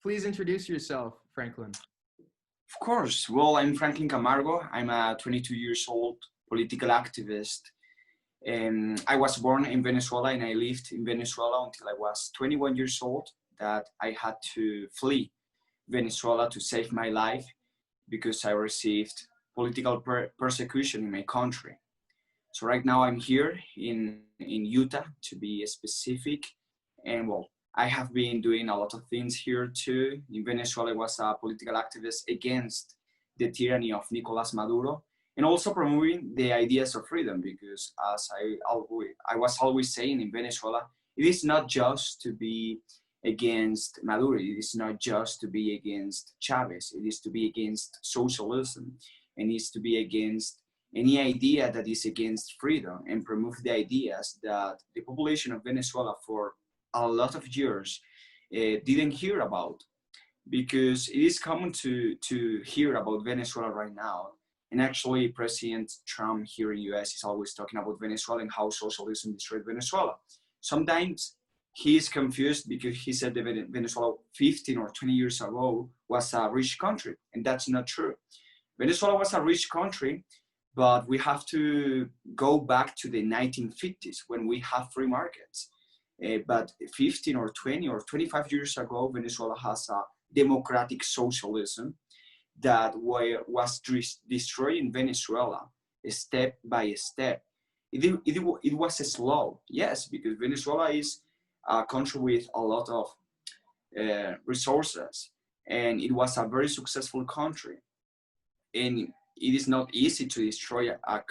please introduce yourself, Franklin. Of course. Well, I'm Franklin Camargo. I'm a 22 years old political activist. I was born in Venezuela and I lived in Venezuela until I was 21 years old, that I had to flee Venezuela to save my life because I received political persecution in my country. So right now I'm here in Utah, to be specific. And well, I have been doing a lot of things here too. In Venezuela, I was a political activist against the tyranny of Nicolas Maduro, and also promoting the ideas of freedom, because as I was always saying, in Venezuela, it is not just to be against Maduro, it is not just to be against Chavez, it is to be against socialism, and it is to be against any idea that is against freedom, and promote the ideas that the population of Venezuela for a lot of years didn't hear about, because it is common to hear about Venezuela right now. And actually, President Trump here in US is always talking about Venezuela and how socialism destroyed Venezuela. Sometimes he is confused because he said that Venezuela 15 or 20 years ago was a rich country, and that's not true. Venezuela was a rich country, but we have to go back to the 1950s when we have free markets. But 15 or 20 or 25 years ago, Venezuela has a democratic socialism that was destroying Venezuela step by step. It was slow, yes, because Venezuela is a country with a lot of resources, and it was a very successful country. And it is not easy to destroy a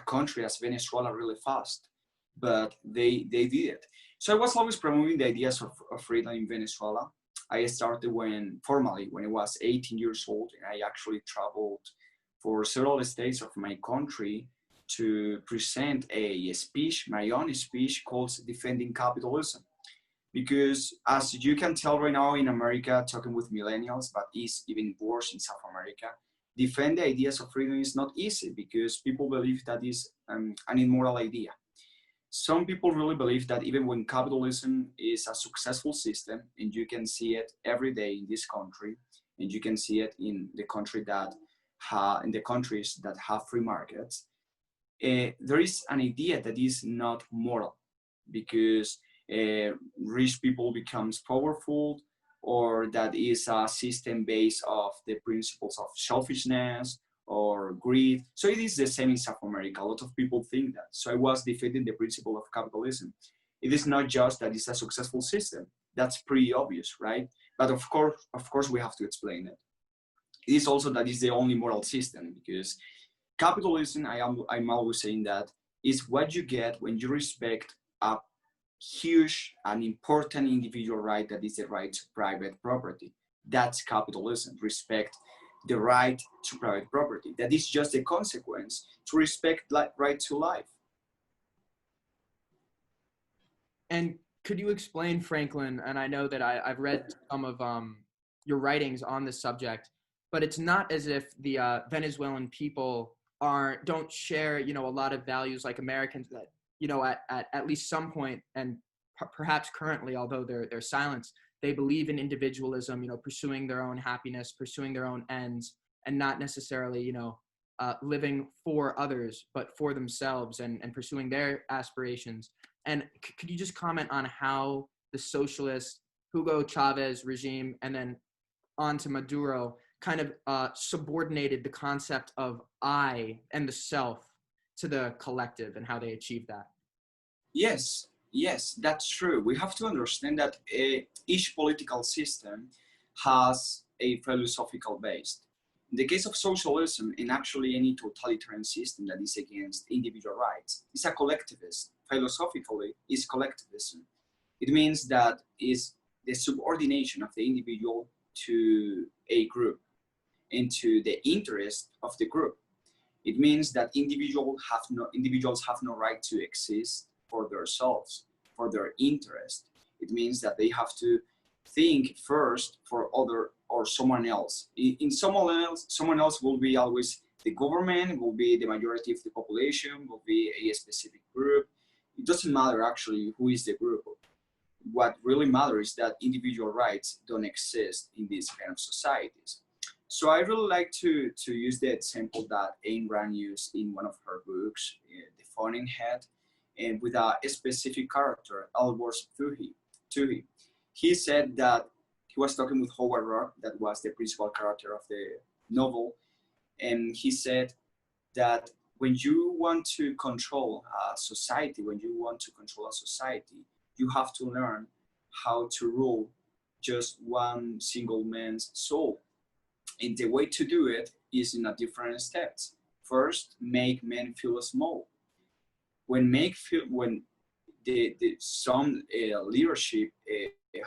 country as Venezuela really fast, but they did it. So I was always promoting the ideas of freedom in Venezuela. I started formally when I was 18 years old, and I actually traveled for several states of my country to present a speech, my own speech, called Defending Capitalism. Because as you can tell right now in America, talking with millennials, but it's even worse in South America, defend the ideas of freedom is not easy, because people believe that is an immoral idea. Some people really believe that even when capitalism is a successful system, and you can see it every day in this country, and you can see it in the countries that have free markets, there is an idea that is not moral, because rich people becomes powerful, or that is a system based off the principles of selfishness or greed. So it is the same in South America. A lot of people think that. So I was defending the principle of capitalism. It is not just that it's a successful system. That's pretty obvious, right? But of course, we have to explain it. It is also that it's the only moral system, because capitalism, I'm always saying that, is what you get when you respect a huge and important individual right, that is the right to private property. That's capitalism. Respect the right to private property. That is just a consequence to respect right to life. And could you explain, Franklin, and I know that I've read some of your writings on this subject, but it's not as if the Venezuelan people don't share, a lot of values like Americans, that, at least some point, and perhaps currently, although they're silenced, they believe in individualism, pursuing their own happiness, pursuing their own ends, and not necessarily, living for others, but for themselves, and pursuing their aspirations. And could you just comment on how the socialist Hugo Chavez regime, and then on to Maduro, kind of subordinated the concept of I and the self to the collective, and how they achieved that? Yes, that's true. We have to understand that each political system has a philosophical base. In the case of socialism, and actually any totalitarian system that is against individual rights, it's a collectivist. Philosophically, it's collectivism. It means that is the subordination of the individual to a group and to the interest of the group. It means that individuals have no right to exist for themselves, for their interest. It means that they have to think first for other or someone else. In someone else will be always the government, will be the majority of the population, will be a specific group. It doesn't matter actually who is the group. what really matters is that individual rights don't exist in these kind of societies. So I really like to use the example that Ayn Rand used in one of her books, The Fawning Head, and with a specific character, Albus Tuhi. He said that he was talking with Howard Rock, that was the principal character of the novel, and he said that when you want to control a society, you have to learn how to rule just one single man's soul. And the way to do it is in a different steps. First, make men feel small. When some leadership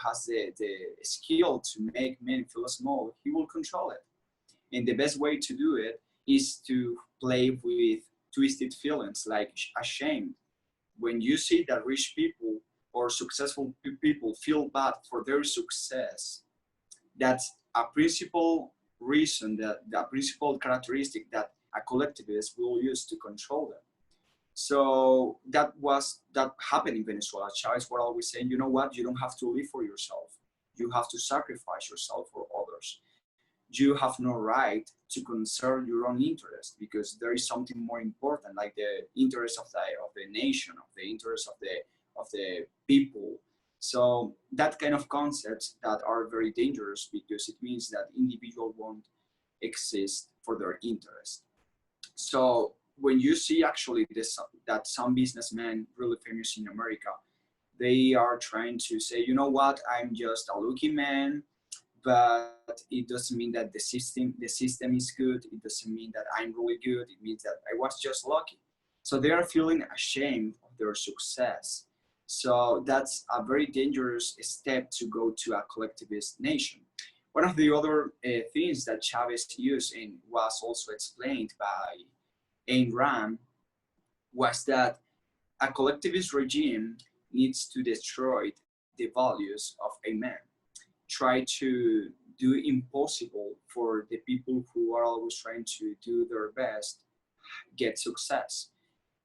has the skill to make men feel small, he will control it. And the best way to do it is to play with twisted feelings like ashamed. When you see that rich people or successful people feel bad for their success, that's a principal reason, that the principal characteristic that a collectivist will use to control them. So that happened in Venezuela. Chavez was always saying, you know what, you don't have to live for yourself. You have to sacrifice yourself for others. You have no right to conserve your own interest, because there is something more important, like the interest of the nation, of the interest of the people. So that kind of concepts that are very dangerous, because it means that individual won't exist for their interest. So when you see actually that some businessmen really famous in America, they are trying to say, you know what, I'm just a lucky man, but it doesn't mean that the system is good. It doesn't mean that I'm really good. It means that I was just lucky. So they are feeling ashamed of their success. So that's a very dangerous step to go to a collectivist nation. One of the other things that Chavez used and was also explained by Ayn Rand was that a collectivist regime needs to destroy the values of a man, try to do impossible for the people who are always trying to do their best get success,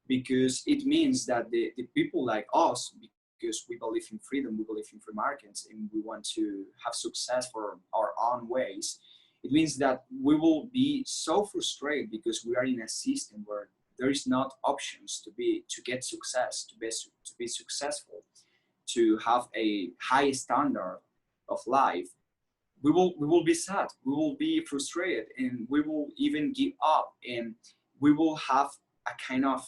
because it means that the people like us, because we believe in freedom, we believe in free markets, and we want to have success for our own ways, it means that we will be so frustrated because we are in a system where there is not options to get success, to be successful, to have a high standard of life. We will be sad, we will be frustrated, and we will even give up, and we will have a kind of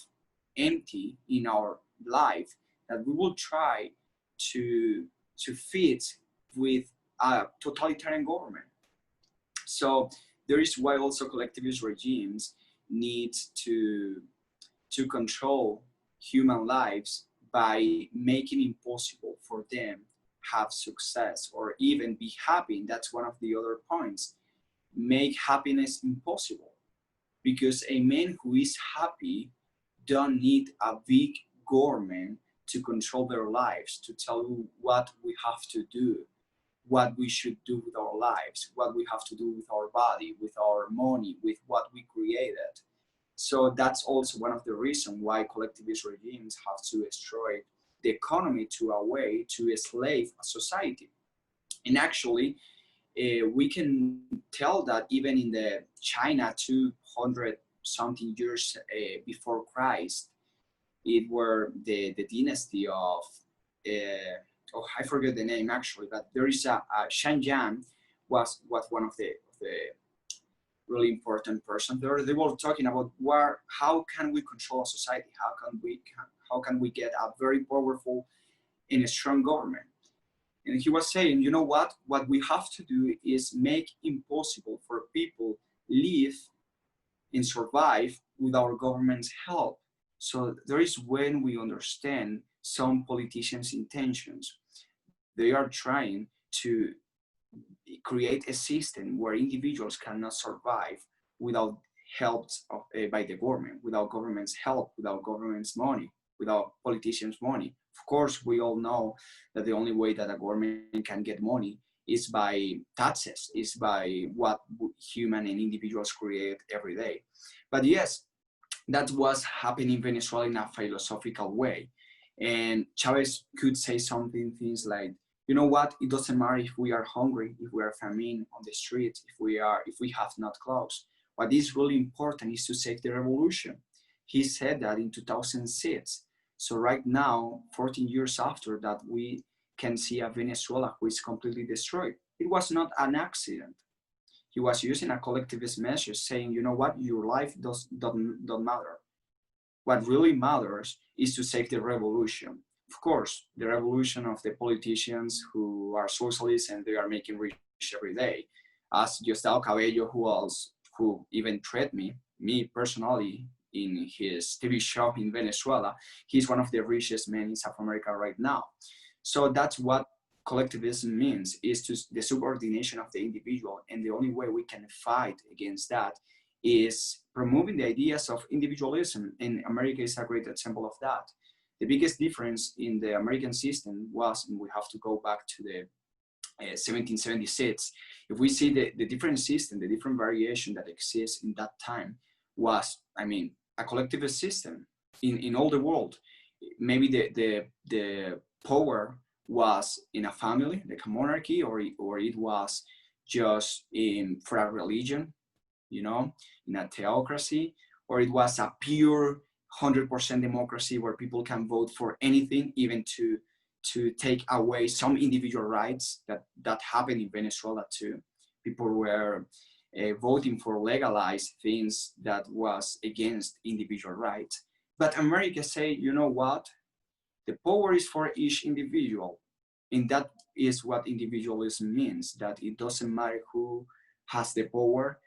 empty in our life that we will try to fit with a totalitarian government. So there is why also collectivist regimes need to control human lives by making it impossible for them have success or even be happy. And that's one of the other points. Make happiness impossible, because a man who is happy don't need a big government to control their lives, to tell you what we have to do, what we should do with our lives, what we have to do with our body, with our money, with what we created. So that's also one of the reasons why collectivist regimes have to destroy the economy to a way to enslave a society. And actually, we can tell that even in the China 200 something years before Christ, it were the dynasty of, I forget the name actually, but there is a Shenzhen was one of the really important person there. They were talking about how can we control a society? How can we get a very powerful and a strong government? And he was saying, you know what we have to do is make impossible for people live and survive with our government's help. So there is when we understand some politicians' intentions. They are trying to create a system where individuals cannot survive without help by the government, without government's help, without government's money, without politicians' money. Of course, we all know that the only way that a government can get money is by taxes, is by what human and individuals create every day. But yes, that was happening in Venezuela in a philosophical way. And Chavez could say things like, you know what, it doesn't matter if we are hungry, if we are famine on the street, if we have not clothes. What is really important is to save the revolution. He said that in 2006. So right now, 14 years after that, we can see a Venezuela who is completely destroyed. It was not an accident. He was using a collectivist message saying, you know what, your life don't matter. What really matters is to save the revolution. Of course, the revolution of the politicians who are socialists and they are making rich every day. As Diosdado Cabello, who even threatened me personally in his TV show in Venezuela, he's one of the richest men in South America right now. So that's what collectivism means, is to the subordination of the individual. And the only way we can fight against that is promoving the ideas of individualism. And America is a great example of that. The biggest difference in the American system was, and we have to go back to the 1776, if we see the different system, the different variation that exists in that time was, I mean, a collectivist system in all the world. Maybe the power was in a family, like a monarchy, or it was just for a religion, you know, in a theocracy, or it was a pure 100% democracy where people can vote for anything, even to take away some individual rights that happened in Venezuela too. People were voting for legalized things that was against individual rights. But America say, you know what? The power is for each individual. And that is what individualism means, that it doesn't matter who has the power,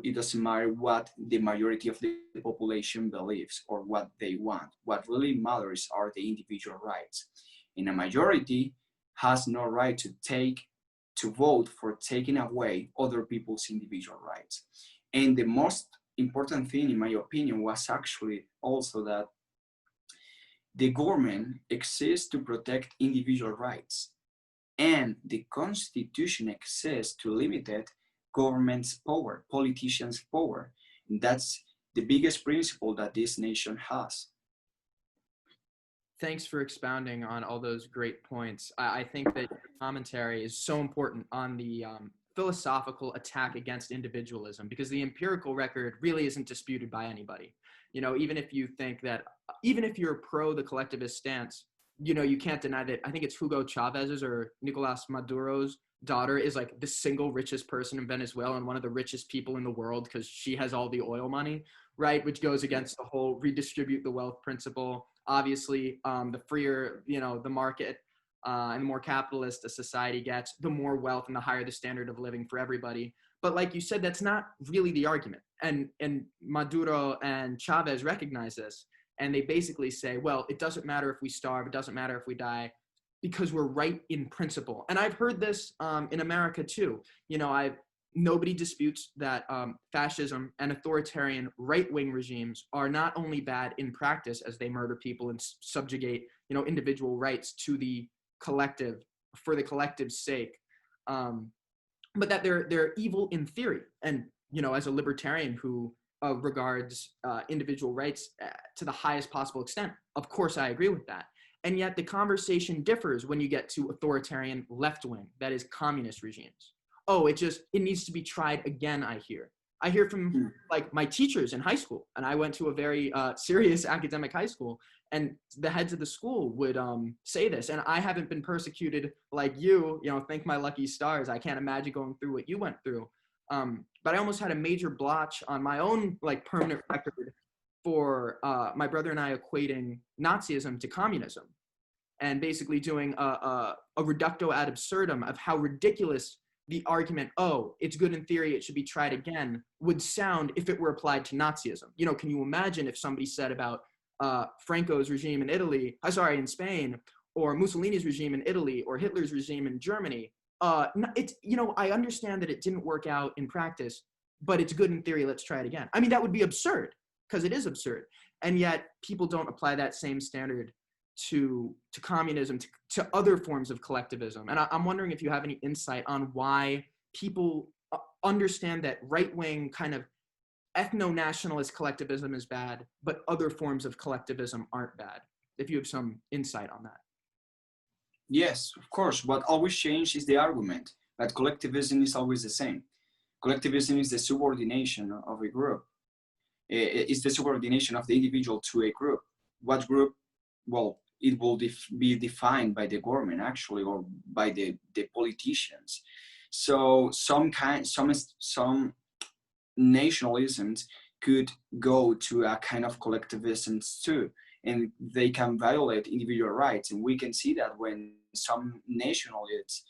it doesn't matter what the majority of the population believes or what they want. What really matters are the individual rights. And a majority has no right to vote for taking away other people's individual rights. And the most important thing, in my opinion, was actually also that the government exists to protect individual rights, and the Constitution exists to limit government's power, politicians' power. And that's the biggest principle that this nation has. Thanks for expounding on all those great points. I think that your commentary is so important on the philosophical attack against individualism, because the empirical record really isn't disputed by anybody. You know, even if you think that, even if you're pro the collectivist stance, you know, you can't deny that. I think it's Hugo Chavez's or Nicolas Maduro's daughter is like the single richest person in Venezuela and one of the richest people in the world because she has all the oil money, right? Which goes against the whole redistribute the wealth principle. Obviously, the freer, you know, the market and the more capitalist a society gets, the more wealth and the higher the standard of living for everybody. But like you said, that's not really the argument. And Maduro and Chavez recognize this. And they basically say, well, it doesn't matter if we starve, it doesn't matter if we die, because we're right in principle. And I've heard this in America too. You know, nobody disputes that fascism and authoritarian right-wing regimes are not only bad in practice as they murder people and subjugate, you know, individual rights to the collective for the collective's sake, but that they're evil in theory. And, you know, as a libertarian who regards individual rights to the highest possible extent, of course I agree with that. And yet the conversation differs when you get to authoritarian left-wing, that is communist regimes. Oh, it needs to be tried again, I hear from like my teachers in high school, and I went to a very serious academic high school, and the heads of the school would say this, and I haven't been persecuted like you know, thank my lucky stars. I can't imagine going through what you went through. But I almost had a major blotch on my own like permanent record for my brother and I equating Nazism to communism, and basically doing a reductio ad absurdum of how ridiculous the argument, oh, it's good in theory, it should be tried again, would sound if it were applied to Nazism. You know, can you imagine if somebody said about Franco's regime in in Spain, or Mussolini's regime in Italy, or Hitler's regime in Germany? It's, you know, I understand that it didn't work out in practice, but it's good in theory, let's try it again. I mean, that would be absurd, because it is absurd. And yet people don't apply that same standard to communism, to other forms of collectivism. And I'm wondering if you have any insight on why people understand that right-wing kind of ethno-nationalist collectivism is bad, but other forms of collectivism aren't bad. if you have some insight on that. Yes, of course. What always changes is the argument, but collectivism is always the same. Collectivism is the subordination of a group. It's the subordination of the individual to a group. What group? Well, it will be defined by the government actually, or by the politicians. So some nationalisms could go to a kind of collectivism too, and they can violate individual rights. And we can see that when some nationalists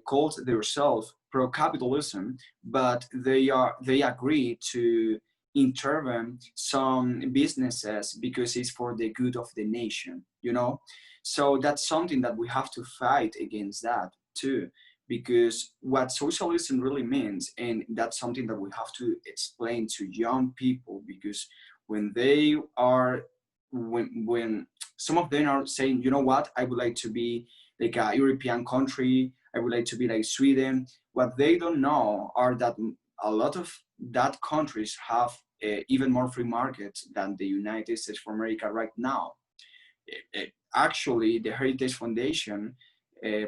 call themselves pro-capitalism, but they agree to intervene some businesses because it's for the good of the nation, you know. So that's something that we have to fight against that too, because what socialism really means, and that's something that we have to explain to young people, because when they are when some of them are saying, you know what, I would like to be like a European country, I would like to be like Sweden, what they don't know are that a lot of that countries have even more free markets than the United States of America right now. Actually, the Heritage Foundation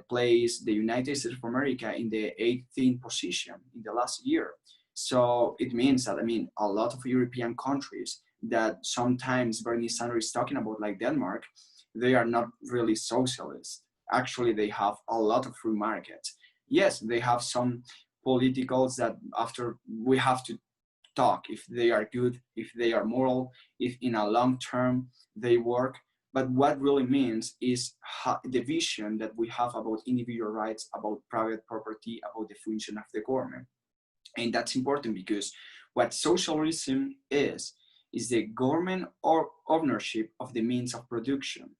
placed the United States of America in the 18th position in the last year. So it means that, I mean, a lot of European countries that sometimes Bernie Sanders is talking about, like Denmark, they are not really socialist. Actually, they have a lot of free markets. Yes, they have some politicals that after we have to talk if they are good, if they are moral, if in a long term they work. But what really means is the vision that we have about individual rights, about private property, about the function of the government. And that's important because what socialism is the government or ownership of the means of production.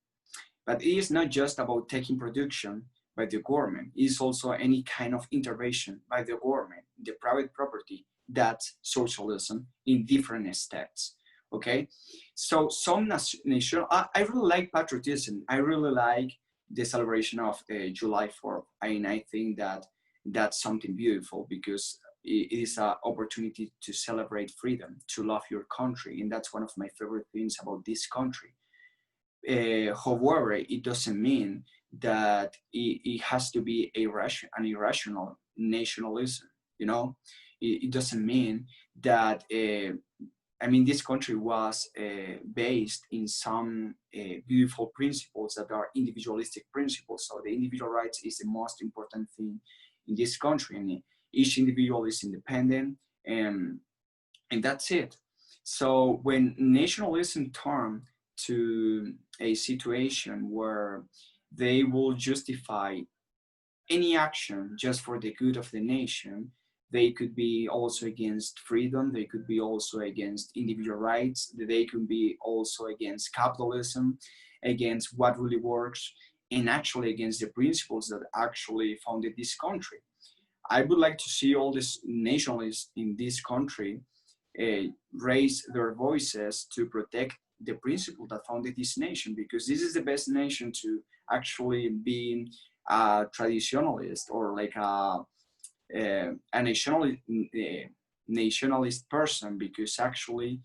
But it is not just about taking production by the government. It is also any kind of intervention by the government, the private property. That's socialism in different steps. Okay, so some nation, I really like patriotism. I really like the celebration of July 4th, and I think that that's something beautiful because it is an opportunity to celebrate freedom, to love your country, and that's one of my favorite things about this country. However, it doesn't mean that it has to be an irrational nationalism. You know, it doesn't mean that. I mean, this country was based in some beautiful principles that are individualistic principles. So the individual rights is the most important thing in this country, and each individual is independent, and that's it. So when nationalism turned to a situation where they will justify any action just for the good of the nation, they could be also against freedom, they could be also against individual rights, they could be also against capitalism, against what really works, and actually against the principles that actually founded this country. I would like to see all these nationalists in this country raise their voices to protect the principle that founded this nation, because this is the best nation to actually be a traditionalist or like a nationalist person, because actually,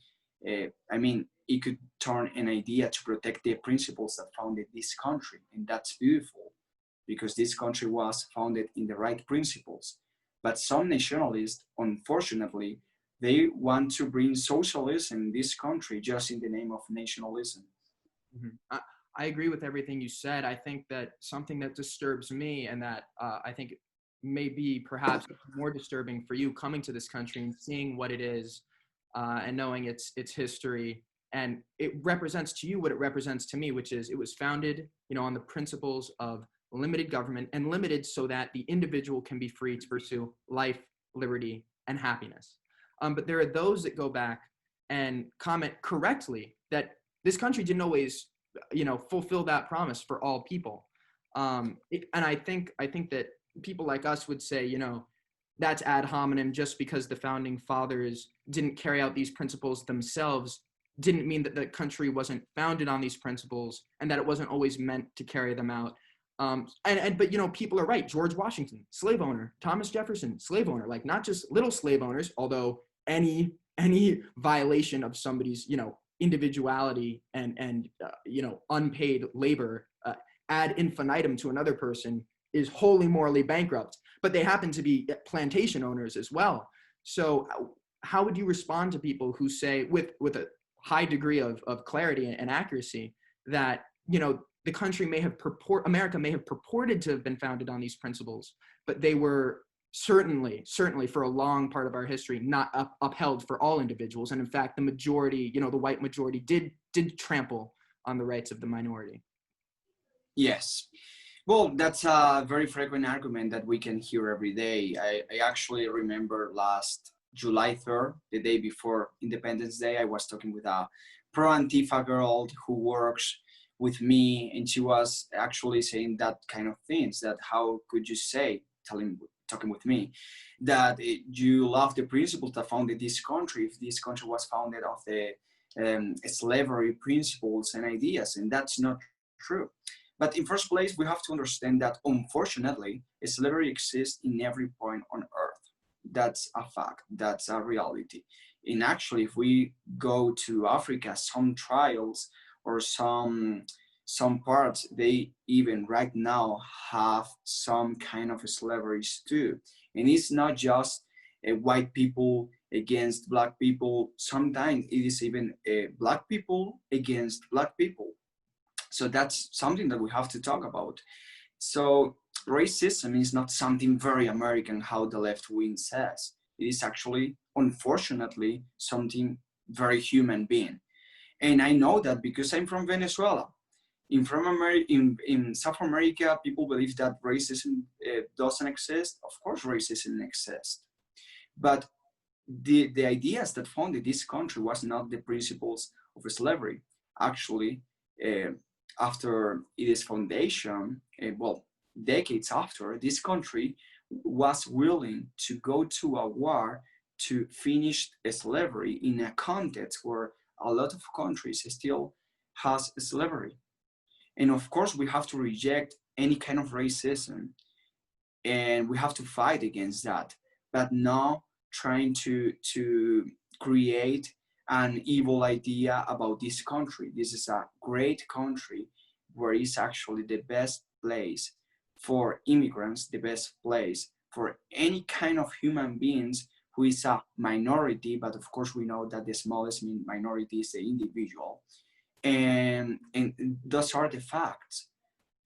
I mean, it could turn an idea to protect the principles that founded this country, and that's beautiful because this country was founded in the right principles. But some nationalists, unfortunately, they want to bring socialism in this country just in the name of nationalism. Mm-hmm. I agree with everything you said. I think that something that disturbs me, and that I think may be perhaps more disturbing for you coming to this country and seeing what it is, and knowing its history, and it represents to you what it represents to me, which is it was founded, on the principles of limited government, and limited so that the individual can be free to pursue life, liberty, and happiness. But there are those that go back and comment correctly that this country didn't always, fulfill that promise for all people. And I think that people like us would say, that's ad hominem. Just because the founding fathers didn't carry out these principles themselves didn't mean that the country wasn't founded on these principles and that it wasn't always meant to carry them out. But people are right. George Washington, slave owner. Thomas Jefferson, slave owner. Like, not just little slave owners, although any violation of somebody's, individuality and unpaid labor ad infinitum to another person is wholly morally bankrupt, but they happen to be plantation owners as well. So how would you respond to people who say with a high degree of clarity and accuracy that, the country America may have purported to have been founded on these principles, but they were certainly for a long part of our history not upheld for all individuals, and in fact the majority, the white majority did trample on the rights of the minority? Yes. Well, that's a very frequent argument that we can hear every day. I actually remember last July 3rd, the day before Independence Day, I was talking with a pro-Antifa girl who works with me, and she was actually saying that kind of things, that how could you say, talking with me, that you love the principles that founded this country if this country was founded of the slavery principles and ideas, and that's not true. But in first place, we have to understand that unfortunately, slavery exists in every point on earth. That's a fact, that's a reality. And actually, if we go to Africa, some trials or some parts, they even right now have some kind of slaveries too. And it's not just white people against black people. Sometimes it is even black people against black people. So that's something that we have to talk about. So racism is not something very American, how the left wing says. It is actually, unfortunately, something very human being. And I know that because I'm from Venezuela. In South America, people believe that racism doesn't exist. Of course, racism exists. But the ideas that founded this country was not the principles of slavery. Actually, after its foundation, decades after, this country was willing to go to a war to finish slavery in a context where a lot of countries still has slavery. And of course, we have to reject any kind of racism, and we have to fight against that, but not trying to create an evil idea about this country. This is a great country where it's actually the best place for immigrants, the best place for any kind of human beings who is a minority, but of course we know that the smallest minority is the individual. And those are the facts.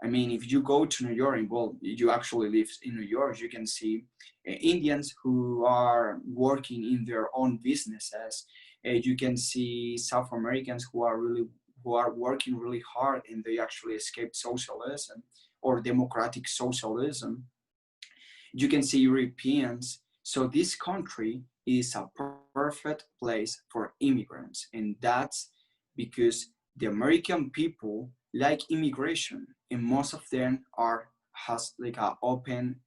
I mean, if you go to New York, and well, you actually live in New York, you can see Indians who are working in their own businesses. You can see South Americans who are working really hard, and they actually escaped socialism or democratic socialism. You can see Europeans. So this country is a perfect place for immigrants, and that's because the American people like immigration, and most of them has like an open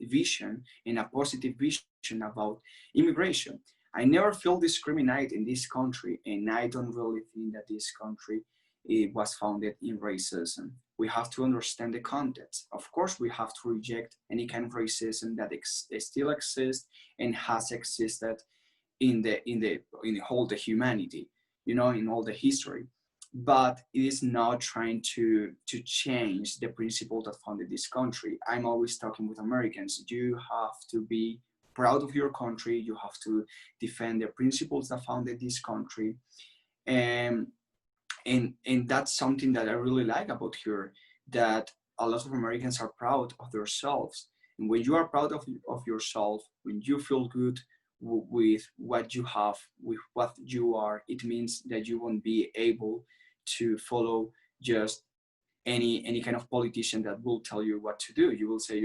vision and a positive vision about immigration. I never feel discriminated in this country, and I don't really think that this country was founded in racism. We have to understand the context. Of course, we have to reject any kind of racism that still exists and has existed in the whole the humanity, in all the history. But it is not trying to change the principle that founded this country. I'm always talking with Americans. You have to be proud of your country. You have to defend the principles that founded this country. And that's something that I really like about here, that a lot of Americans are proud of themselves. And when you are proud of yourself, when you feel good with what you have, with what you are, it means that you won't be able to follow just any kind of politician that will tell you what to do. You will say,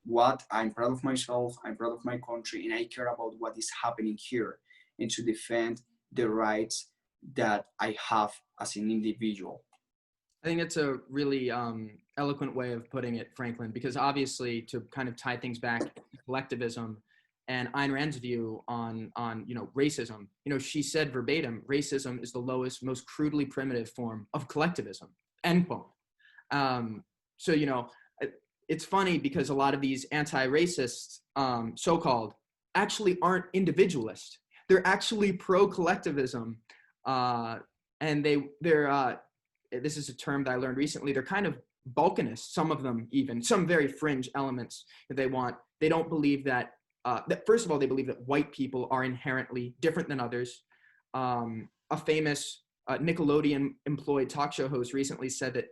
what, I'm proud of myself, I'm proud of my country, and I care about what is happening here, and to defend the rights that I have as an individual. I think that's a really eloquent way of putting it, Franklin, because obviously, to kind of tie things back to collectivism and Ayn Rand's view on racism, she said verbatim, racism is the lowest, most crudely primitive form of collectivism, end quote. So, it's funny because a lot of these anti-racists, so-called, actually aren't individualist. They're actually pro-collectivism, And they're this is a term that I learned recently. They're kind of Balkanists, some of them even, some very fringe elements that they want. They don't believe that, first of all, they believe that white people are inherently different than others. A famous Nickelodeon employed talk show host recently said that,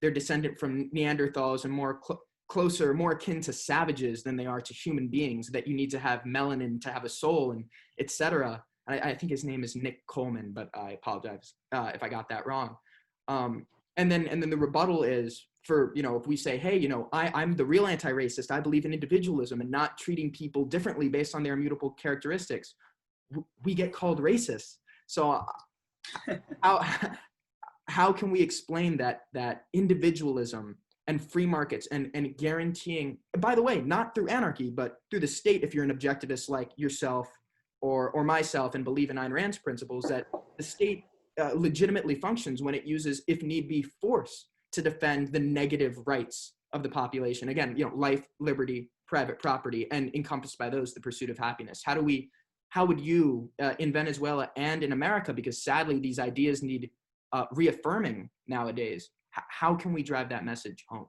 they're descendant from Neanderthals and more closer, more akin to savages than they are to human beings, that you need to have melanin to have a soul, and etc. I think his name is Nick Coleman, but I apologize if I got that wrong. And then the rebuttal is, for, if we say, hey, I'm the real anti-racist, I believe in individualism and not treating people differently based on their immutable characteristics, we get called racist. So how can we explain that individualism and free markets and guaranteeing, by the way, not through anarchy, but through the state, if you're an objectivist like yourself or myself and believe in Ayn Rand's principles, that the state legitimately functions when it uses, if need be, force to defend the negative rights of the population. Again, life, liberty, private property, and encompassed by those, the pursuit of happiness. How would you, in Venezuela and in America, because sadly these ideas need reaffirming nowadays, how can we drive that message home?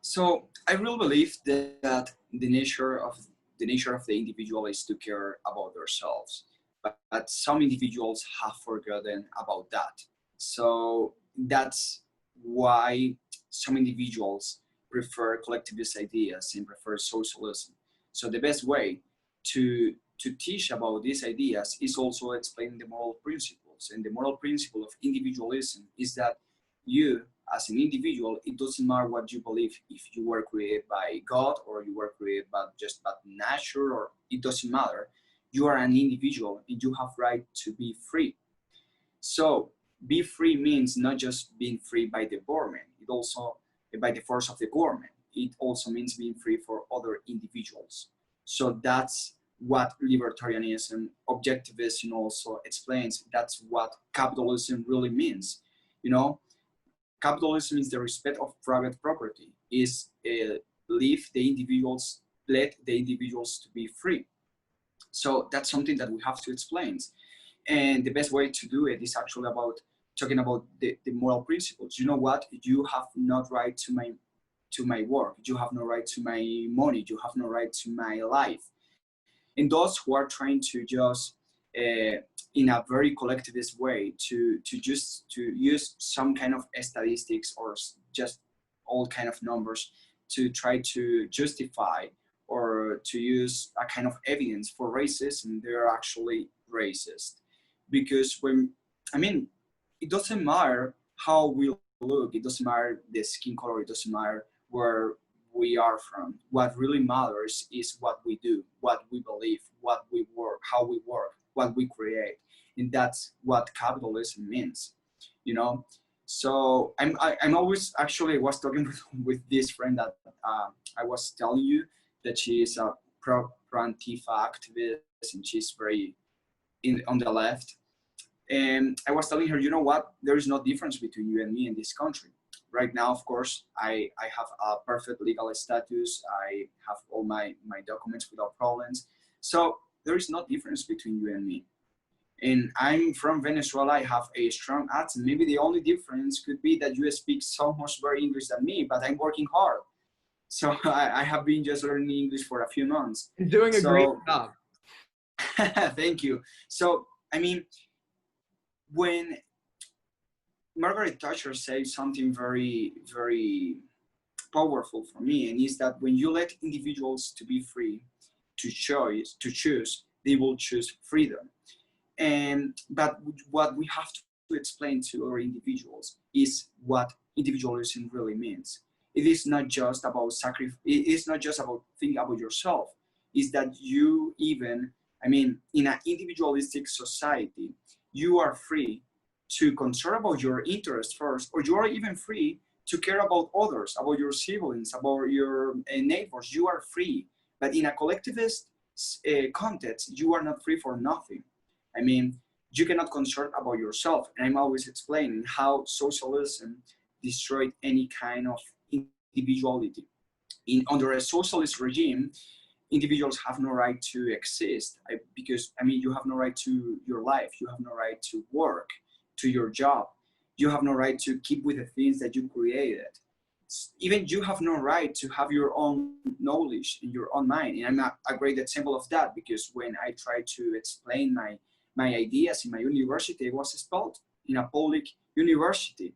So I really believe that the nature of the individual is to care about themselves, but some individuals have forgotten about that. So that's why some individuals prefer collectivist ideas and prefer socialism. So the best way to teach about these ideas is also explaining the moral principles. And the moral principle of individualism is that you, as an individual, it doesn't matter what you believe, if you were created by God or you were created by nature, or it doesn't matter. You are an individual and you have right to be free. So be free means not just being free by the government, it also by the force of the government. It also means being free for other individuals. So that's what libertarianism, objectivism also explains. That's what capitalism really means. Capitalism is the respect of private property, is let the individuals to be free. So that's something that we have to explain. And the best way to do it is actually about talking about the moral principles. You know what? You have no right to my work. You have no right to my money. You have no right to my life. And those who are trying to just in a very collectivist way to use some kind of statistics or just all kind of numbers to try to justify or to use a kind of evidence for racism, they're actually racist. Because it doesn't matter how we look, it doesn't matter the skin color, it doesn't matter where we are from. What really matters is what we do, what we believe, what we work, how we work, what we create. And that's what capitalism means, So I'm always, actually, I was talking with this friend that I was telling you that she is a pro-Antifa activist and she's very on the left. And I was telling her, you know what, there is no difference between you and me in this country. Right now, of course, I have a perfect legal status. I have all my documents without problems. So there is no difference between you and me. And I'm from Venezuela. I have a strong accent. Maybe the only difference could be that you speak so much better English than me, but I'm working hard. So I have been just learning English for a few months. You're doing a great job. Thank you. So, when Margaret Thatcher said something very, very powerful for me, and is that when you let individuals to be free to choose, they will choose freedom. But what we have to explain to our individuals is what individualism really means. It is not just about sacrifice. It is not just about thinking about yourself. It's that you even, in an individualistic society, you are free to concern about your interests first, or you are even free to care about others, about your siblings, about your neighbors. You are free. But in a collectivist context, you are not free for nothing. You cannot concern about yourself. And I'm always explaining how socialism destroyed any kind of individuality. Under a socialist regime, individuals have no right to exist, because I mean, you have no right to your life, you have no right to work, to your job, you have no right to keep with the things that you created. Even you have no right to have your own knowledge in your own mind. And I'm a great example of that, because when I tried to explain my ideas in my university, I was expelled in a public university.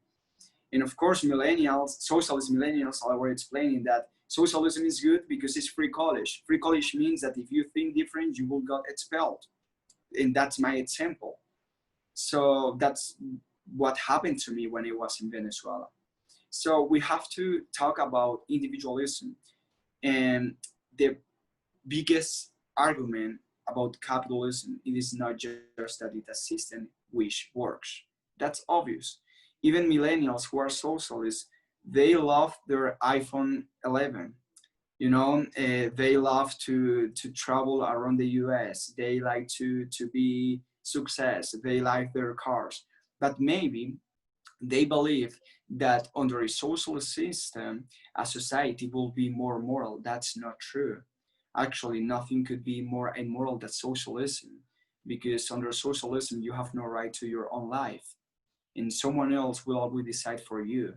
And of course, millennials, socialist millennials, are explaining that socialism is good because it's free college. Free college means that if you think different, you will get expelled. And that's my example. So that's what happened to me when I was in Venezuela. So we have to talk about individualism. And the biggest argument about capitalism, it is not just that it's a system which works. That's obvious. Even millennials who are socialists, they love their iPhone 11. You know, they love to travel around the US. They like to be success. They like their cars. But maybe they believe that under a socialist system, a society will be more moral. That's not true. Actually, nothing could be more immoral than socialism, because under socialism, you have no right to your own life, and someone else will always decide for you,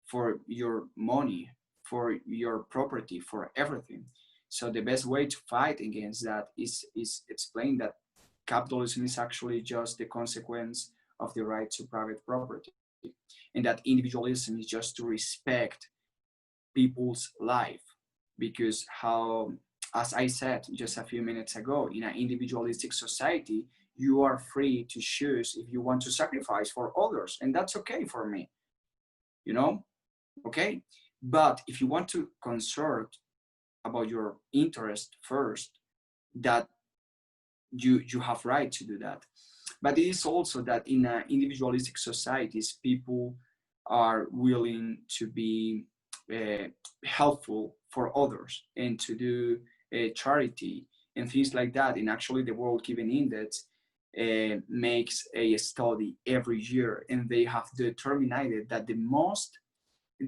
for your money, for your property, for everything. So the best way to fight against that is explain that capitalism is actually just the consequence of the right to private property, and that individualism is just to respect people's life. Because how, as I said just a few minutes ago, in an individualistic society, you are free to choose if you want to sacrifice for others, and that's okay for me, you know, okay. But if you want to consult about your interest first, that you have right to do that. But it is also that in individualistic societies, people are willing to be uh, helpful for others and to do charity and things like that. And actually, the World Giving Index makes a study every year, and they have determined that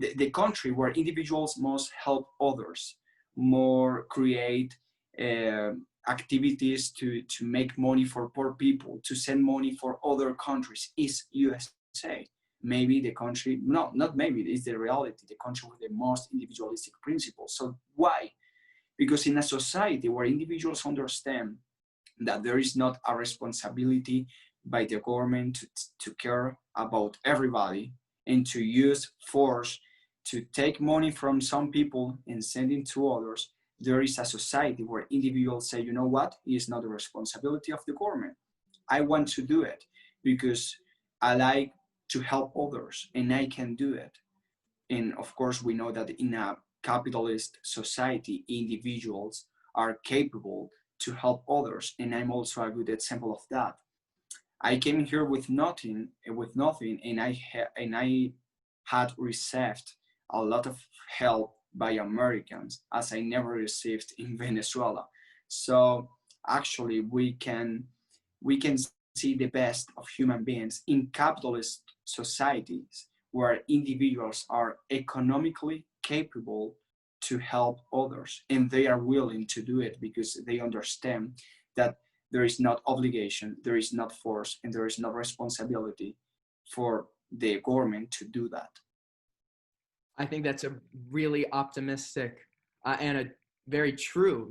the country where individuals must help others more, create uh, activities to make money for poor people, to send money for other countries, is USA. Maybe the country, no, not maybe, it's the reality, the country with the most individualistic principles. So why? Because in a society where individuals understand that there is not a responsibility by the government to care about everybody, and to use force to take money from some people and send it to others, there is a society where individuals say, you know what, it is not the responsibility of the government. I want to do it because I like to help others and I can do it. And of course, we know that in a capitalist society, individuals are capable to help others. And I'm also a good example of that. I came here with nothing, and I had received a lot of help by Americans, as I never received in Venezuela. So actually, we can see the best of human beings in capitalist societies where individuals are economically capable to help others, and they are willing to do it because they understand that there is not obligation, there is not force, and there is no responsibility for the government to do that. I think that's a really optimistic and a very true,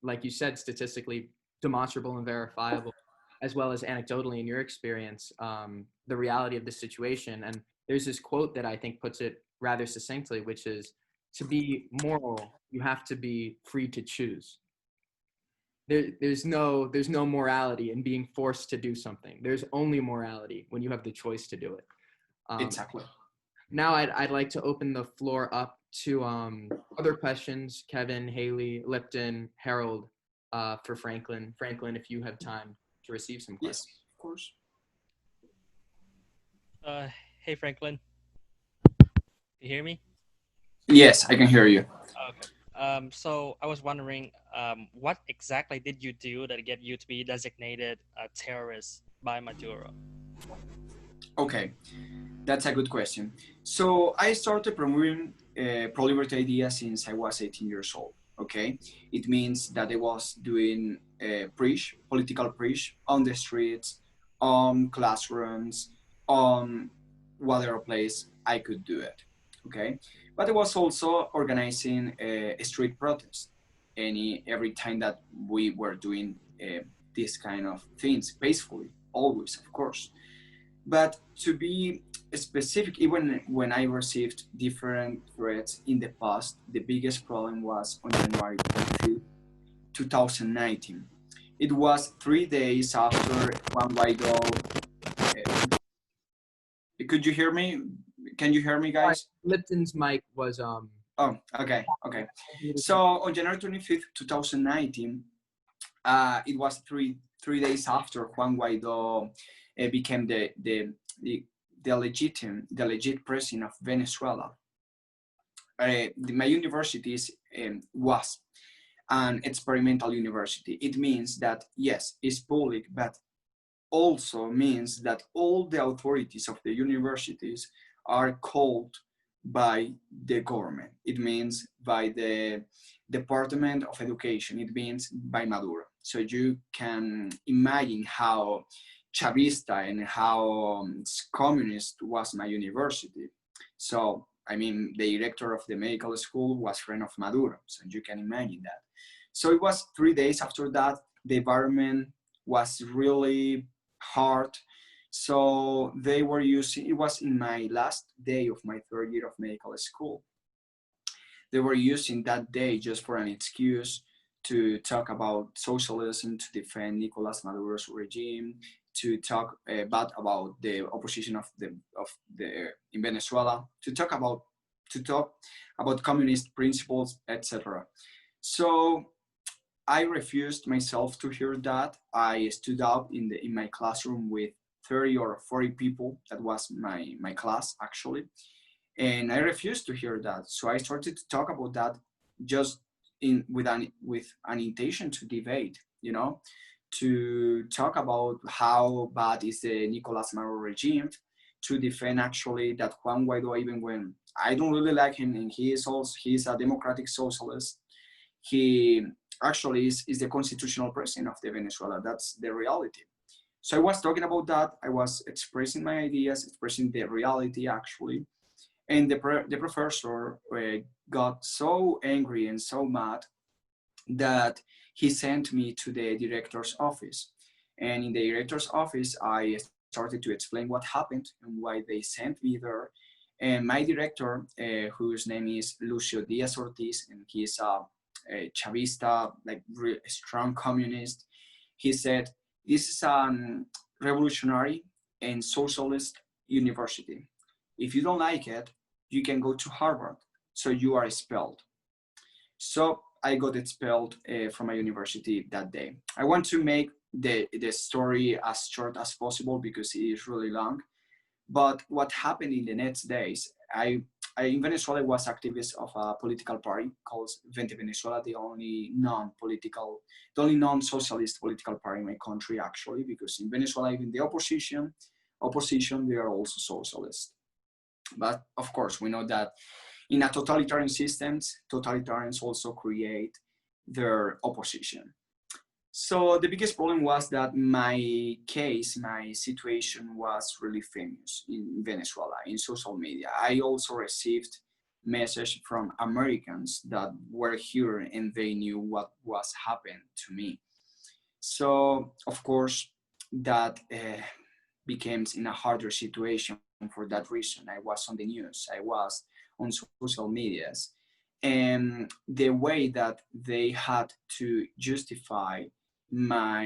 like you said, statistically demonstrable and verifiable, as well as anecdotally in your experience, the reality of the situation. And there's this quote that I think puts it rather succinctly, which is, to be moral, you have to be free to choose. There's no morality in being forced to do something. There's only morality when you have the choice to do it. Exactly. Now I'd like to open the floor up to other questions. Kevin, Haley, Lipton, Harold, for Franklin. Franklin, if you have time to receive some questions. Yes, of course. Uh, hey Franklin, you hear me? Yes, I can hear you. Okay. So I was wondering, what exactly did you do that get you to be designated a terrorist by Maduro? Okay, that's a good question. So I started promoting pro-liberty ideas since I was 18 years old. Okay, it means that I was doing political preach on the streets, on classrooms, on whatever place I could do it. Okay, but I was also organizing a street protest every time that we were doing this kind of things peacefully, always, of course. But to be specific, even when I received different threats in the past, the biggest problem was on January 25th, 2019. It was 3 days after Juan Guaido. Could you hear me? Can you hear me, guys? Lipton's mic was Oh, okay, okay. So on January 25th, 2019, it was three days after Juan Guaido became the legit president of Venezuela. My university was an experimental university. It means that yes, it's public, but also means that all the authorities of the universities are called by the government. It means by the Department of Education. It means by Maduro. So you can imagine how Chavista and how communist was my university. So, I mean, the director of the medical school was friend of Maduro. So you can imagine that. So it was 3 days after that. The environment was really hard. So they were using, it was in my last day of my third year of medical school. They were using that day just for an excuse to talk about socialism, to defend Nicolas Maduro's regime, to talk bad about the opposition of the in Venezuela, to talk about communist principles, etc. So I refused myself to hear that. I stood up in my classroom with 30 or 40 people. That was my class actually, and I refused to hear that. So I started to talk about that just with an intention to debate, to talk about how bad is the Nicolas Maduro regime, to defend actually that Juan Guaido, even when I don't really like him, and he's a democratic socialist, he actually is the constitutional president of the Venezuela. That's the reality. So I was talking about that. I was expressing my ideas, expressing the reality actually. And the professor got so angry and so mad that he sent me to the director's office. And in the director's office, I started to explain what happened and why they sent me there. And my director, whose name is Lucio Diaz Ortiz, and he's a Chavista, like really strong communist, he said, this is a revolutionary and socialist university. If you don't like it, you can go to Harvard. So you are expelled. So I got expelled from my university that day. I want to make the story as short as possible because it is really long. But what happened in the next days, I in Venezuela was activist of a political party called Vente Venezuela, the only non-socialist political party in my country actually, because in Venezuela, even the opposition, they are also socialist. But of course, we know that in a totalitarian systems, totalitarians also create their opposition. So the biggest problem was that my situation was really famous in Venezuela, in social media. I also received messages from Americans that were here and they knew what was happening to me. So of course, that became in a harder situation for that reason. I was on the news, I was on social medias, and the way that they had to justify that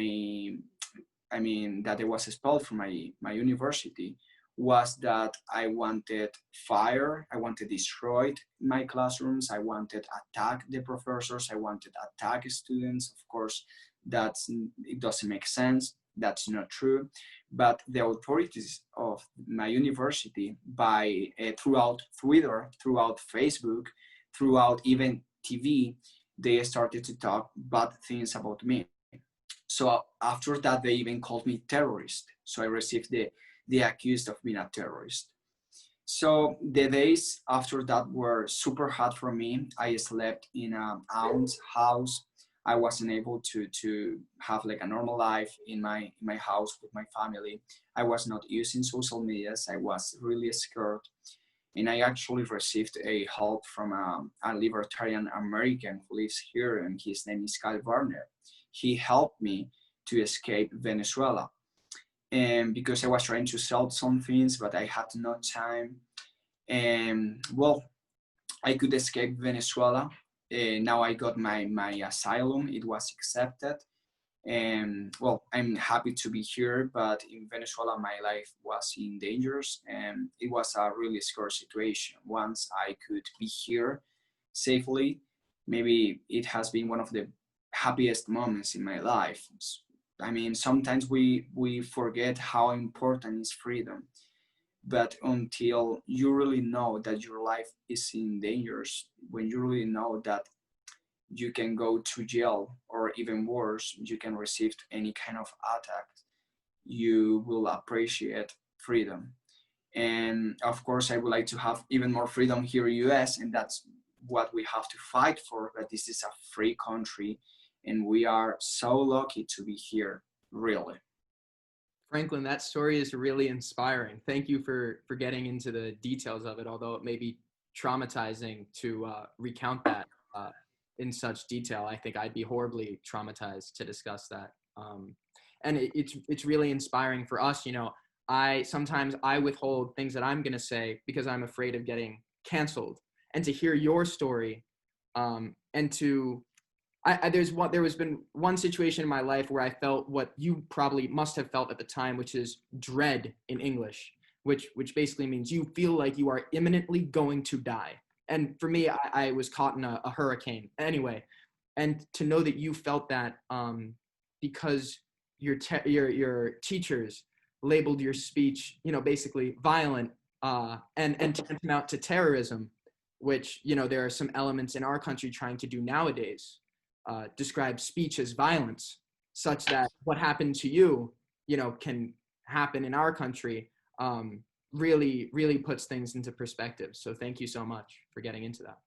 I was expelled from my university was that I wanted fire, I wanted destroyed my classrooms, I wanted attack the professors, I wanted attack students. Of course, it doesn't make sense. That's not true. But the authorities of my university, throughout Twitter, throughout Facebook, throughout even TV, they started to talk bad things about me. So after that, they even called me terrorist. So I received the accused of being a terrorist. So the days after that were super hard for me. I slept in an aunt's house. I wasn't able to have like a normal life in my house with my family. I was not using social medias. I was really scared, and I actually received a help from a libertarian American who lives here, and his name is Kyle Warner. He helped me to escape Venezuela, and because I was trying to sell some things, but I had no time. And well, I could escape Venezuela. Now I got my asylum. It was accepted. And well, I'm happy to be here, but in Venezuela, my life was in dangers, and it was a really scary situation. Once I could be here safely, maybe it has been one of the happiest moments in my life. I mean, sometimes we forget how important is freedom, but until you really know that your life is in dangers, when you really know that you can go to jail, or even worse, you can receive any kind of attack, you will appreciate freedom. And of course, I would like to have even more freedom here in US, and that's what we have to fight for. But this is a free country, and we are so lucky to be here, really. Franklin, that story is really inspiring. Thank you for getting into the details of it, although it may be traumatizing to recount that in such detail. I think I'd be horribly traumatized to discuss that. And it's really inspiring for us. You know, sometimes I withhold things that I'm going to say because I'm afraid of getting canceled. And to hear your story, and to there has been one situation in my life where I felt what you probably must have felt at the time, which is dread in English, which basically means you feel like you are imminently going to die. And for me, I was caught in a hurricane anyway. And to know that you felt that because your teachers labeled your speech, you know, basically violent, and tantamount to terrorism, which, you know, there are some elements in our country trying to do nowadays, describe speech as violence, such that what happened to you, you know, can happen in our country. Really puts things into perspective. So thank you so much for getting into that.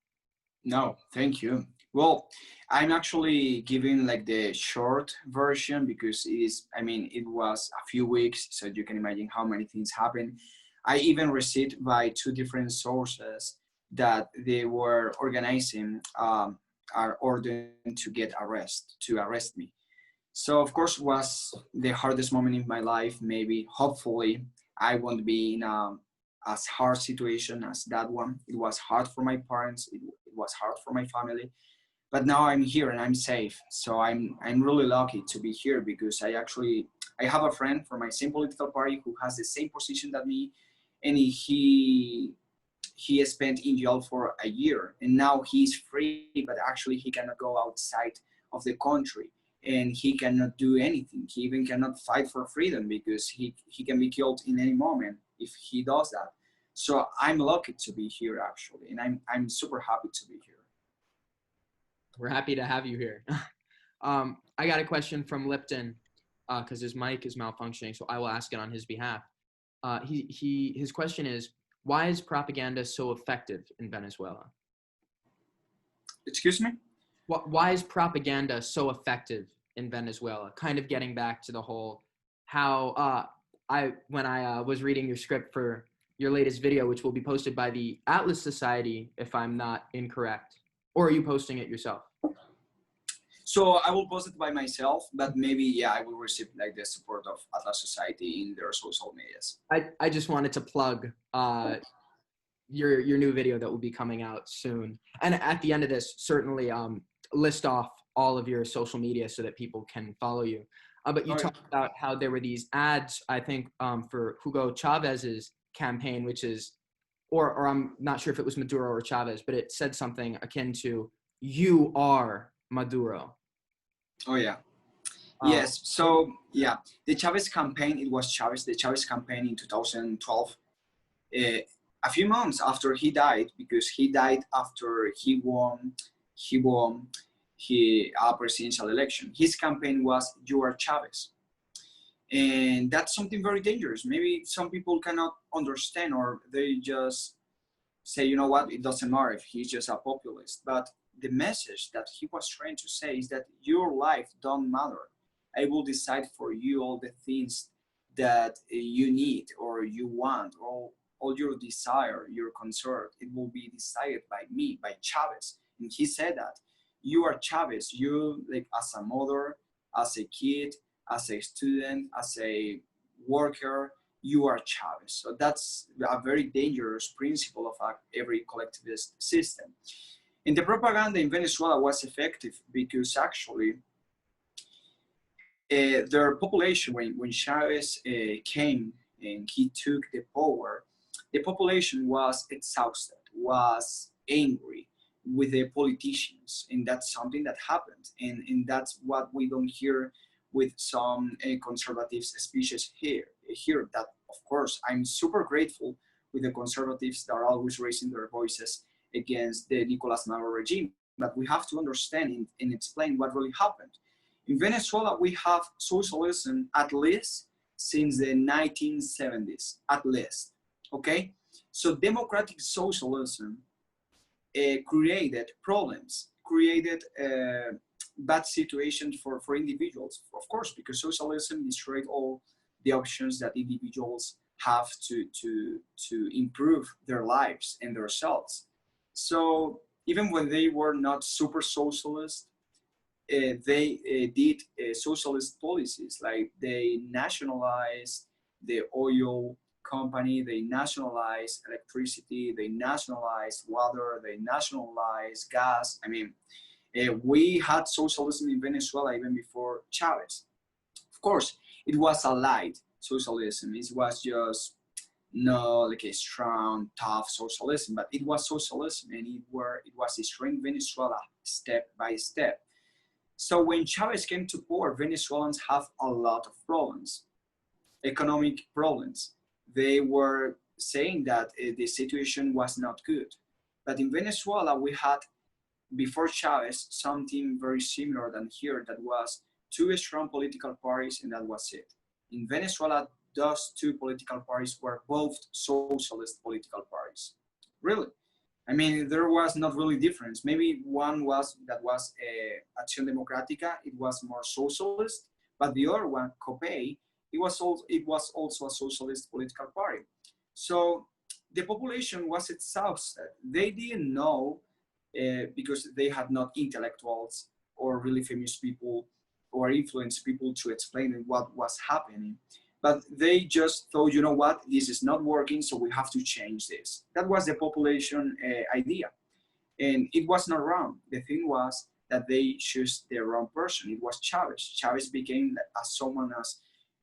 No, thank you. Well, I'm actually giving like the short version because it was a few weeks, so you can imagine how many things happened. I even received by two different sources that they were organizing our order to arrest me. So of course was the hardest moment in my life. Maybe hopefully I won't be in a as hard situation as that one. It was hard for my parents. It was hard for my family. But now I'm here and I'm safe. So I'm really lucky to be here because I have a friend from my same political party who has the same position that me, and he spent in jail for a year, and now he's free, but actually he cannot go outside of the country, and he cannot do anything. He even cannot fight for freedom because he can be killed in any moment if he does that. So I'm lucky to be here actually, and I'm super happy to be here. We're happy to have you here. I got a question from Lipton because his mic is malfunctioning, so I will ask it on his behalf. His question is, why is propaganda so effective in Venezuela? Excuse me? Why is propaganda so effective in Venezuela? Kind of getting back to the whole how when I was reading your script for your latest video, which will be posted by the Atlas Society, if I'm not incorrect, or are you posting it yourself? So I will post it by myself, but maybe I will receive like the support of Atlas Society in their social medias. I just wanted to plug your new video that will be coming out soon, and at the end of this, certainly list off all of your social media so that people can follow you. But you talked about how there were these ads, I think, for Hugo Chavez's campaign, which is, or I'm not sure if it was Maduro or Chavez, but it said something akin to, "You are Maduro." Oh yeah. Yes. So yeah, the Chavez campaign. It was the Chavez campaign in 2012. A few months after he died, because he died after he won a presidential election. His campaign was "You are Chavez," And that's something very dangerous. Maybe some people cannot understand, or they just say, you know what, it doesn't matter if he's just a populist. But the message that he was trying to say is that your life don't matter. I will decide for you all the things that you need or you want, or all your desire, your concern. It will be decided by me, by Chavez. And he said that you are Chavez. You, like, as a mother, as a kid, as a student, as a worker, you are Chavez. So that's a very dangerous principle of every collectivist system. And the propaganda in Venezuela was effective because actually their population, when Chavez came and he took the power, the population was exhausted, was angry with the politicians. And that's something that happened. And that's what we don't hear with some conservative speeches here. That, of course, I'm super grateful with the conservatives that are always raising their voices against the Nicolas Maduro regime. But we have to understand and explain what really happened. In Venezuela, we have socialism at least since the 1970s, at least, okay? So democratic socialism created problems, created bad situations for individuals, of course, because socialism destroyed all the options that individuals have to improve their lives and themselves. So even when they were not super socialist, they did socialist policies, like they nationalized the oil company, they nationalized electricity, they nationalized water, they nationalized gas. I mean, we had socialism in Venezuela even before Chavez. Of course, it was a light socialism. It was just not like a strong, tough socialism, but it was socialism, and it was destroying Venezuela step by step. So when Chavez came to power, Venezuelans have a lot of problems, economic problems. They were saying that the situation was not good. But in Venezuela, we had, before Chavez, something very similar than here, that was two strong political parties, and that was it. In Venezuela, those two political parties were both socialist political parties. Really. I mean, there was not really difference. Maybe one was Acción Democrática. It was more socialist, but the other one, COPEI, it was also a socialist political party. So the population was exhausted. They didn't know because they had not intellectuals or really famous people or influenced people to explain what was happening. But they just thought, you know what, this is not working, so we have to change this. That was the population idea. And it was not wrong. The thing was that they chose the wrong person. It was Chavez. Chavez became as someone as,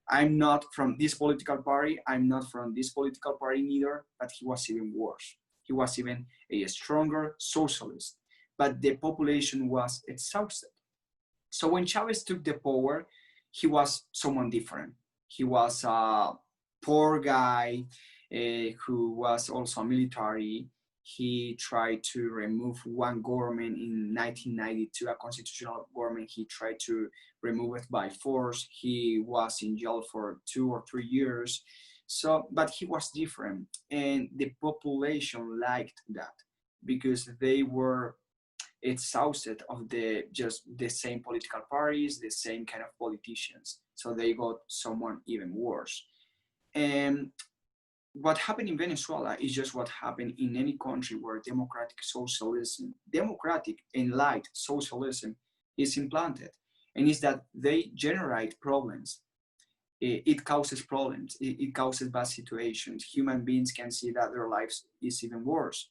I'm not from this political party, I'm not from this political party neither, but he was even worse. He was even a stronger socialist. But the population was exhausted. So when Chavez took the power, he was someone different. He was a poor guy who was also a military. He tried to remove one government in 1992, a constitutional government. He tried to remove it by force. He was in jail for 2 or 3 years. So, but he was different, and the population liked that because they were exhausted of just the same political parties, the same kind of politicians. So they got someone even worse. And what happened in Venezuela is just what happened in any country where democratic and light socialism is implanted. And is that they generate problems. It causes problems. It causes bad situations. Human beings can see that their lives is even worse.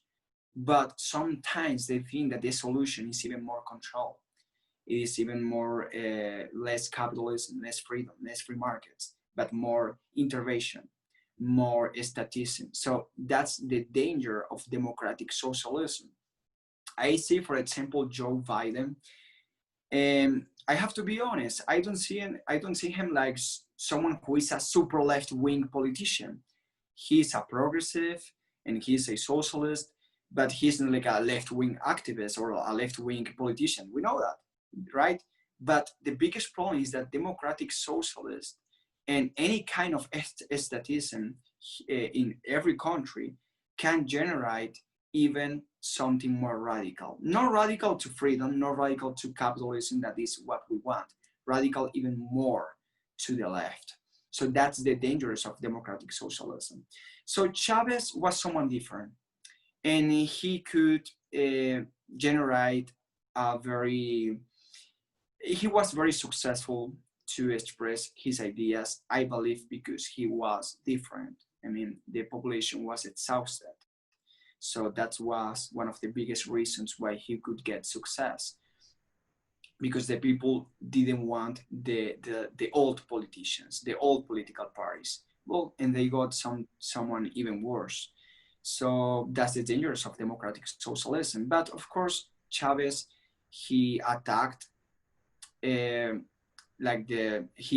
But sometimes they think that the solution is even more control. It is even more, less capitalism, less freedom, less free markets, but more intervention, more statism. So that's the danger of democratic socialism. I see, for example, Joe Biden, and I have to be honest, I don't see him like someone who is a super left-wing politician. He's a progressive and he's a socialist, but he's not like a left-wing activist or a left-wing politician. We know that, right? But the biggest problem is that democratic socialists And any kind of statism in every country can generate even something more radical. Not radical to freedom, not radical to capitalism, that is what we want. Radical even more to the left. So that's the dangers of democratic socialism. So Chavez was someone different, and he could generate a very, he was very successful to express his ideas, I believe, because he was different. I mean, the population was exhausted. So that was one of the biggest reasons why he could get success, because the people didn't want the old politicians, the old political parties. Well, and they got someone even worse. So that's the dangers of democratic socialism. But of course, Chavez, he attacked he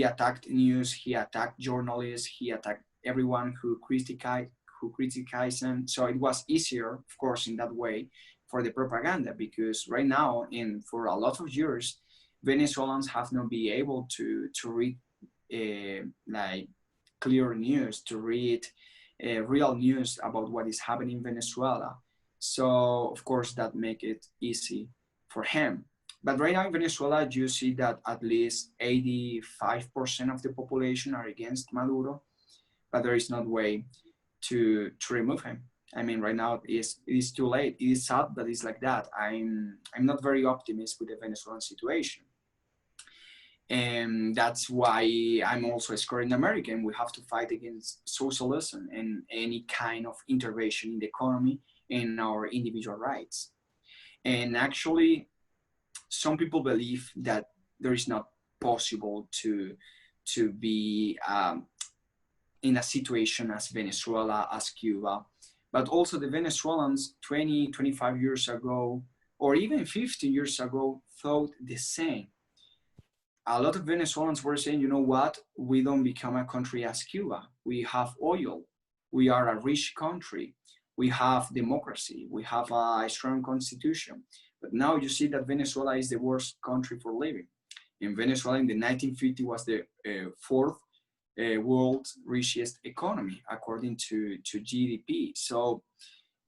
attacked news, he attacked journalists, he attacked everyone who criticized him. So it was easier, of course, in that way for the propaganda, because right now, and for a lot of years, Venezuelans have not been able to read like clear news, to read real news about what is happening in Venezuela. So of course that make it easy for him. But right now in Venezuela, you see that at least 85% of the population are against Maduro, but there is no way to remove him. I mean, right now it is too late. It is sad that it's like that. I'm not very optimistic with the Venezuelan situation. And that's why I'm also a scoring American. We have to fight against socialism and any kind of intervention in the economy and our individual rights. And actually, some people believe that there is not possible to be in a situation as Venezuela, as Cuba, but also the Venezuelans 20, 25 years ago, or even 50 years ago, thought the same. A lot of Venezuelans were saying, you know what, we don't become a country as Cuba. We have oil. We are a rich country. We have democracy. We have a strong constitution. But now you see that Venezuela is the worst country for living. In Venezuela in the 1950s was the fourth world's richest economy according to GDP. So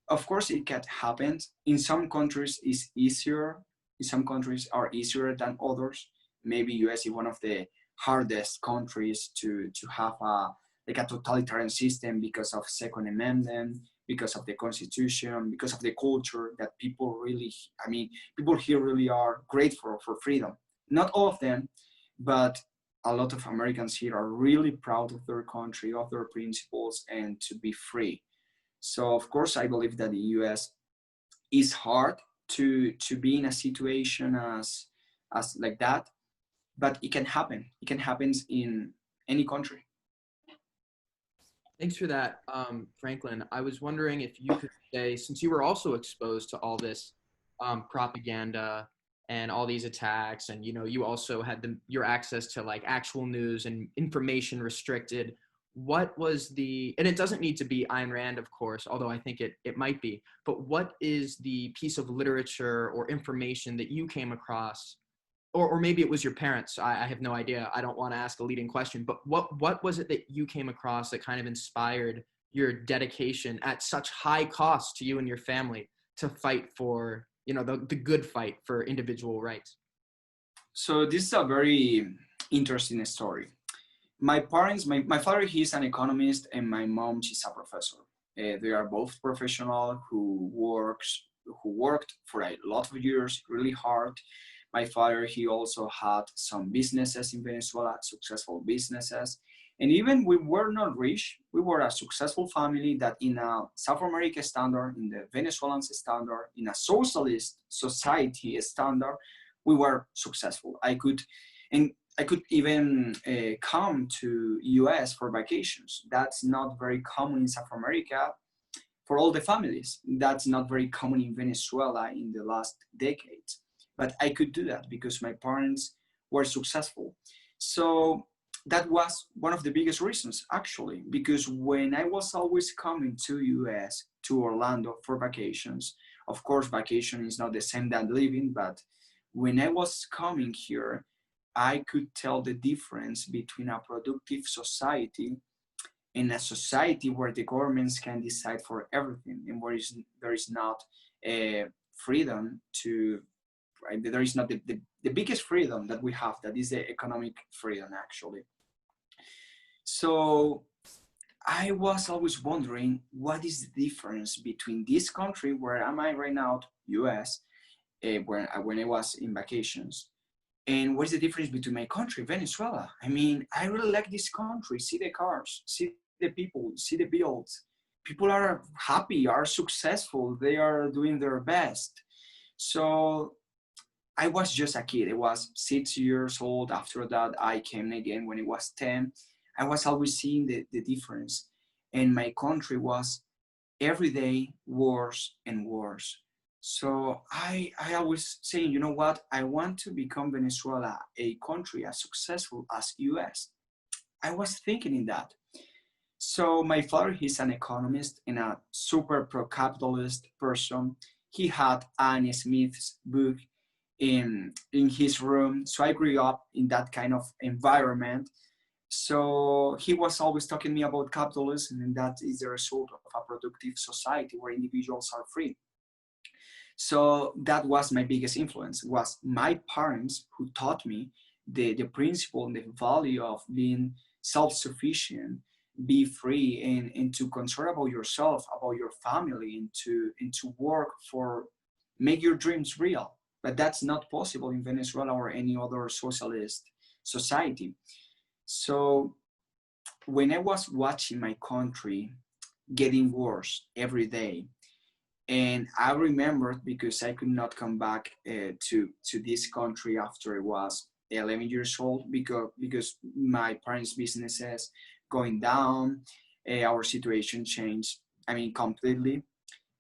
of course it can happen. In some countries it's easier. In some countries are easier than others. Maybe US is one of the hardest countries to have a totalitarian system because of Second Amendment, because of the constitution, because of the culture that people really, I mean, people here really are grateful for freedom. Not all of them, but a lot of Americans here are really proud of their country, of their principles, and to be free. So of course, I believe that the US is hard to be in a situation as like that, but it can happen. It can happen in any country. Thanks for that, Franklin. I was wondering if you could say, since you were also exposed to all this propaganda and all these attacks, and you also had your access to like actual news and information restricted, what was and it doesn't need to be Ayn Rand, of course, although I think it might be, but what is the piece of literature or information that you came across, or maybe it was your parents, I have no idea, I don't want to ask a leading question, but what was it that you came across that kind of inspired your dedication at such high cost to you and your family to fight for, the good fight for individual rights? So this is a very interesting story. My parents, my father, he's an economist, and my mom, she's a professor. They are both professional who worked for a lot of years, really hard. My father, he also had some businesses in Venezuela, successful businesses. And even we were not rich, we were a successful family that in a South America standard, in the Venezuelan standard, in a socialist society standard, we were successful. I could even come to US for vacations. That's not very common in South America for all the families. That's not very common in Venezuela in the last decades. But I could do that because my parents were successful. So that was one of the biggest reasons, actually, because when I was always coming to US, to Orlando for vacations, of course, vacation is not the same than living, but when I was coming here, I could tell the difference between a productive society and a society where the governments can decide for everything and where there is not freedom to, right? There is not the biggest freedom that we have, that is the economic freedom, actually. So I was always wondering, what is the difference between this country, where am I right now, US, when I was in vacations, and what is the difference between my country, Venezuela? I mean, I really like this country. See the cars, see the people, see the builds. People are happy, are successful, they are doing their best. So I was just a kid. I was 6 years old. After that, I came again when I was 10. I was always seeing the difference. And my country was every day worse and worse. So I always saying, you know what? I want to become Venezuela, a country as successful as US. I was thinking in that. So my father, he's an economist and a super pro-capitalist person. He had Anne Smith's book in his room. So I grew up in that kind of environment. So he was always talking to me about capitalism, and that is the result of a productive society where individuals are free. So that was my biggest influence, was my parents who taught me the principle and the value of being self-sufficient, be free, and to concern about yourself, about your family, and to work for, make your dreams real. But that's not possible in Venezuela or any other socialist society. So when I was watching my country getting worse every day, and I remembered, because I could not come back to this country after I was 11 years old, because my parents' businesses going down, our situation changed. I mean, completely.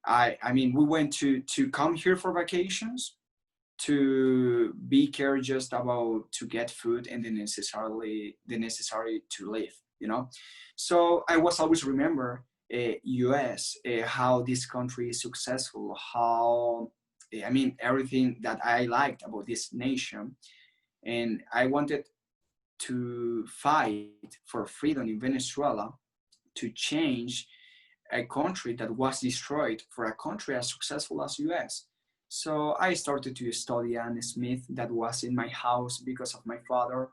I mean, we went to come here for vacations, to be care just about to get food and the necessary to live, you know. So I was always remember US, how this country is successful, how I mean everything that I liked about this nation, and I wanted to fight for freedom in Venezuela, to change a country that was destroyed for a country as successful as US. So I started to study Anne Smith, that was in my house because of my father.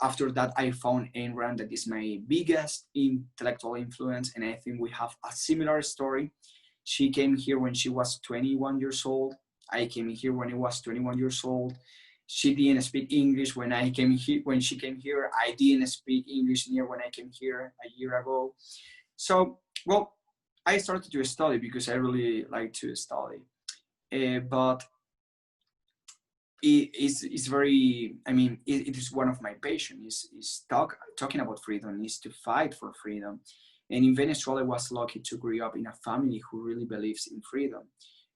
After that, I found Ayn Rand, that is my biggest intellectual influence, and I think we have a similar story. She came here when she was 21 years old. I came here when I was 21 years old. She didn't speak English when I came here. When she came here, I didn't speak English near when I came here a year ago. So, well, I started to study because I really like to study. But it's very, I mean, it is one of my passions, is talking about freedom, is to fight for freedom. And in Venezuela, I was lucky to grow up in a family who really believes in freedom.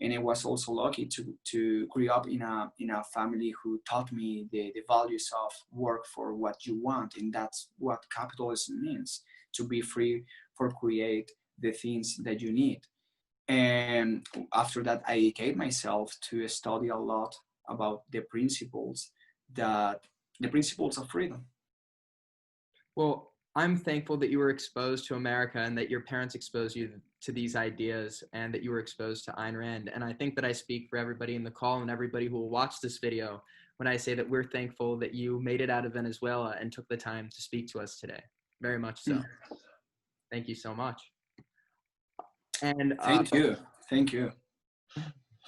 And I was also lucky to grow up in a family who taught me the values of work for what you want. And that's what capitalism means, to be free for create the things that you need. And after that, I dedicated myself to study a lot about the principles of freedom. Well, I'm thankful that you were exposed to America and that your parents exposed you to these ideas and that you were exposed to Ayn Rand. And I think that I speak for everybody in the call and everybody who will watch this video when I say that we're thankful that you made it out of Venezuela and took the time to speak to us today. Very much so. Thank you so much. And thank you.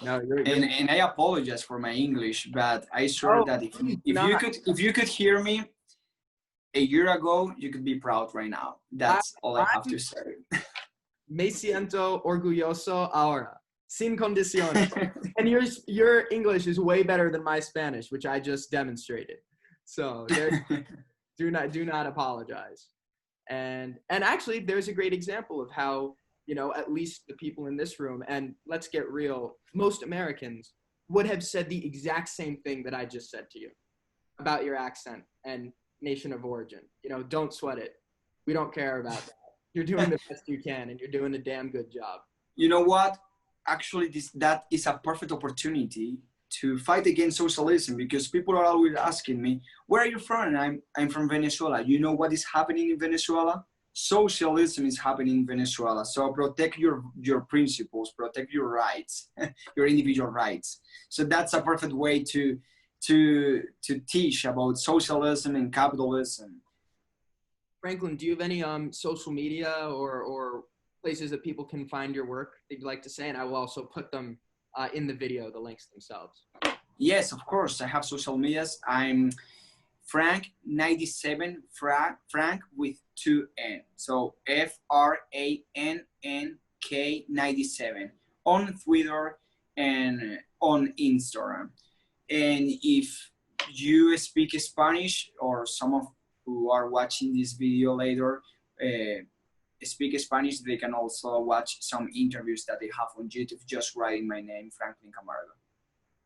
No, and I apologize for my English, but I swear that if you could hear me a year ago, you could be proud right now. That's all I have to say. Me siento orgulloso ahora, sin condiciones. And your English is way better than my Spanish, which I just demonstrated. So do not apologize. And actually, there's a great example of how, you know, at least the people in this room, and let's get real, most Americans would have said the exact same thing that I just said to you about your accent and nation of origin. You know, don't sweat it. We don't care about that. You're doing the best you can, and you're doing a damn good job. You know what? Actually, that is a perfect opportunity to fight against socialism, because people are always asking me, where are you from? And I'm from Venezuela. You know what is happening in Venezuela? Socialism is happening in Venezuela. So protect your principles, protect your rights, your individual rights. So that's a perfect way to teach about socialism and capitalism. Franklin, do you have any social media or places that people can find your work that you'd like to say? And I will also put them in the video, the links themselves. Yes, of course. I have social medias. I'm Frank97, Frank with 2 N. So FRANNK97 on Twitter and on Instagram. And if you speak Spanish, or some of who are watching this video later speak Spanish, they can also watch some interviews that they have on YouTube, just writing my name, Franklin Camargo.